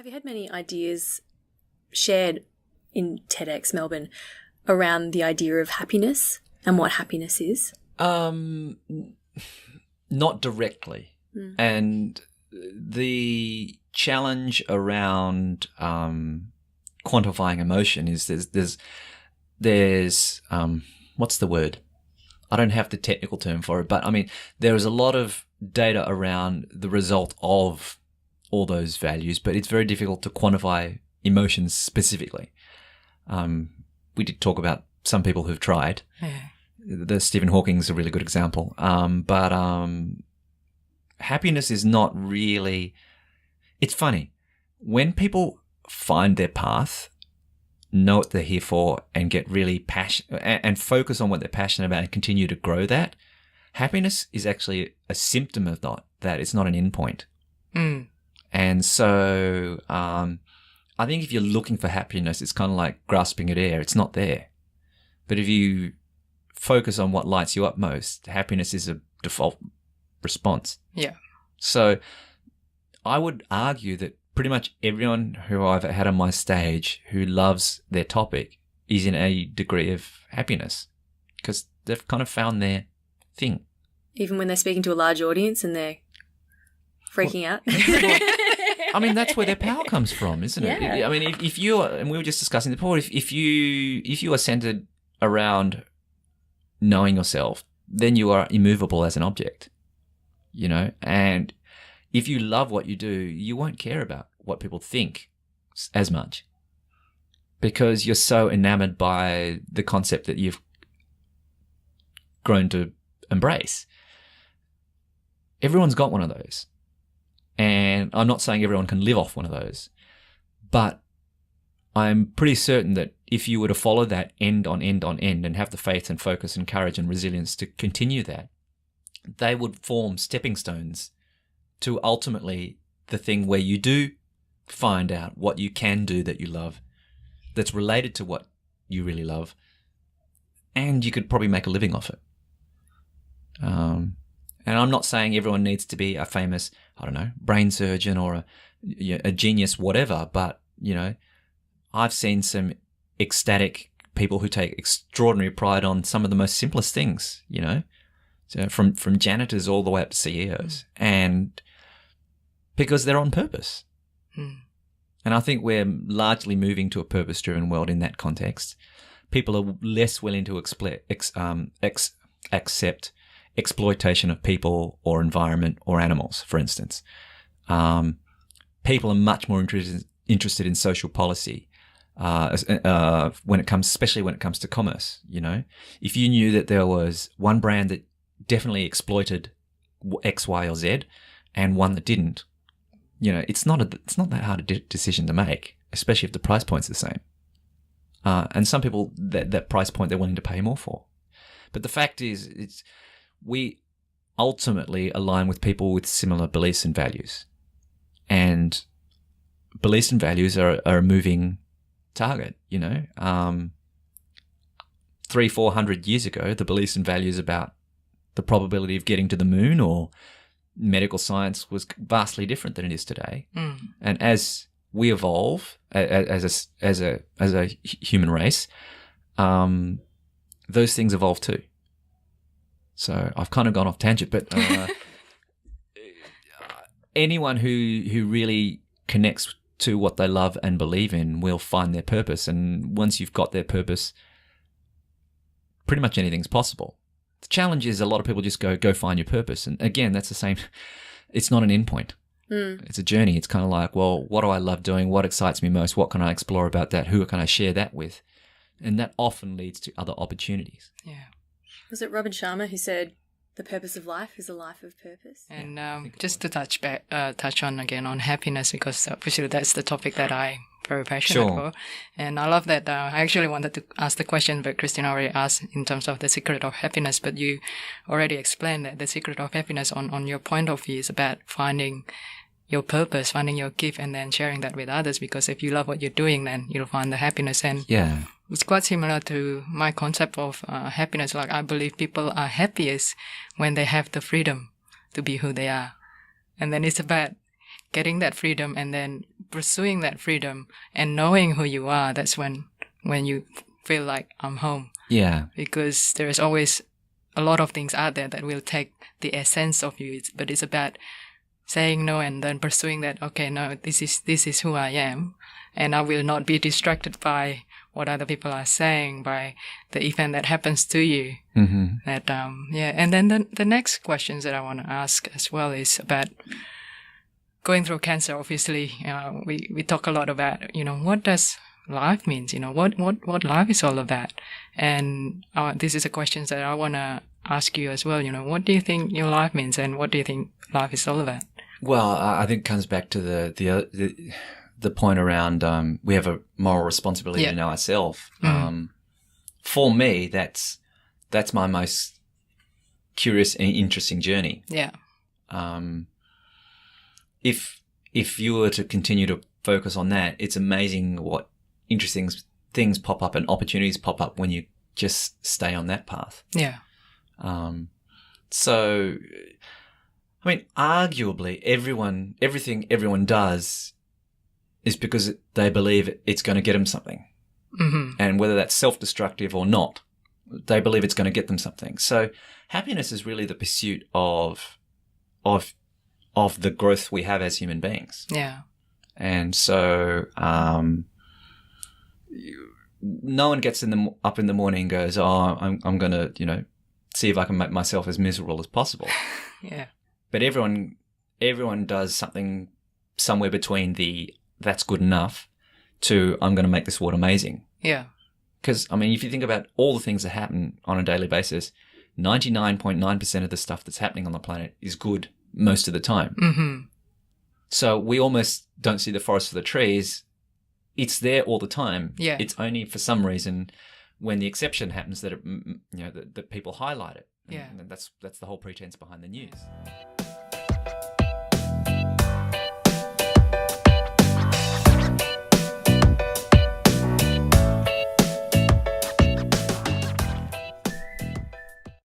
Have you had many ideas shared in TEDx Melbourne around the idea of happiness and what happiness is? Not directly. And the challenge around quantifying emotion is there's what's the word? I don't have the technical term for it, but I mean, there is a lot of data around the result of all those values, but it's very difficult to quantify emotions specifically. We did talk about some people who've tried. Yeah. The Stephen Hawking's a really good example. But happiness is not really. It's funny when people find their path, know what they're here for, and get really passionate and focus on what they're passionate about and continue to grow that. Happiness is actually a symptom of that. It's not an endpoint. And so I think if you're looking for happiness, it's kind of like grasping at air. It's not there. But if you focus on what lights you up most, happiness is a default response. Yeah. So I would argue that pretty much everyone who I've had on my stage who loves their topic is in a degree of happiness because they've kind of found their thing. Even when they're speaking to a large audience and they're freaking out? I mean, that's where their power comes from, isn't it? Yeah. I mean, if you are, and we were just discussing before, if you are centered around knowing yourself, then you are immovable as an object, you know? And if you love what you do, you won't care about what people think as much because you're so enamored by the concept that you've grown to embrace. Everyone's got one of those. And I'm not saying everyone can live off one of those, but I'm pretty certain that if you were to follow that end on end on end and have the faith and focus and courage and resilience to continue that, they would form stepping stones to ultimately the thing where you do find out what you can do that you love, that's related to what you really love, and you could probably make a living off it. And I'm not saying everyone needs to be a famous, I don't know, brain surgeon or a genius, whatever, but, you know, I've seen some ecstatic people who take extraordinary pride on some of the most simplest things, you know, so from janitors all the way up to CEOs, and because they're on purpose. And I think we're largely moving to a purpose-driven world in that context. People are less willing to accept exploitation of people or environment or animals, for instance. People are much more interested in social policy especially when it comes to commerce. You know, if you knew that there was one brand that definitely exploited X, Y, or Z, and one that didn't, you know, it's not that hard a decision to make, especially if the price point's the same. And some people that price point they're willing to pay more for. But the fact is, we ultimately align with people with similar beliefs and values. And beliefs and values are a moving target, you know. 300-400 years ago, the beliefs and values about the probability of getting to the moon or medical science was vastly different than it is today. And as we evolve as a human race, those things evolve too. So I've kind of gone off tangent, but anyone who really connects to what they love and believe in will find their purpose. And once you've got their purpose, pretty much anything's possible. The challenge is a lot of people just go find your purpose. And again, that's the same. It's not an endpoint. It's a journey. It's kind of like, well, what do I love doing? What excites me most? What can I explore about that? Who can I share that with? And that often leads to other opportunities. Yeah. Was it Robin Sharma who said, the purpose of life is a life of purpose? And just to touch on again on happiness, because obviously that's the topic that I'm very passionate for. And I love that. I actually wanted to ask the question that Christina already asked in terms of the secret of happiness, but you already explained that the secret of happiness on your point of view is about finding your purpose, finding your gift, and then sharing that with others, because if you love what you're doing, then you'll find the happiness. And it's quite similar to my concept of happiness. Like, I believe people are happiest when they have the freedom to be who they are. And then it's about getting that freedom and then pursuing that freedom and knowing who you are, that's when you feel like I'm home. Yeah. Because there's always a lot of things out there that will take the essence of you. But it's about saying no and then pursuing that, okay, no, this is who I am. And I will not be distracted by what other people are saying, by the event that happens to you. Mm-hmm. That, And then the next questions that I want to ask as well is about going through cancer. Obviously, we talk a lot about, what does life means, what life is all about. And this is a question that I want to ask you as well. What do you think your life means and what do you think life is all about? Well, I think it comes back to the point around we have a moral responsibility to know ourselves. For me, that's my most curious and interesting journey. Yeah. If you were to continue to focus on that, it's amazing what interesting things pop up and opportunities pop up when you just stay on that path. Yeah. So, I mean, arguably everything everyone does is because they believe it's going to get them something. Mm-hmm. And whether that's self-destructive or not, they believe it's going to get them something. So happiness is really the pursuit of the growth we have as human beings. Yeah. And so no one gets up in the morning and goes, "Oh, I'm going to, see if I can make myself as miserable as possible." Yeah. But everyone does something somewhere between that's good enough to I'm going to make this world amazing. Yeah. Because, I mean, if you think about all the things that happen on a daily basis, 99.9% of the stuff that's happening on the planet is good most of the time. Mm-hmm. So we almost don't see the forest for the trees. It's there all the time. Yeah. It's only for some reason when the exception happens that that people highlight it. Yeah. And that's the whole pretense behind the news.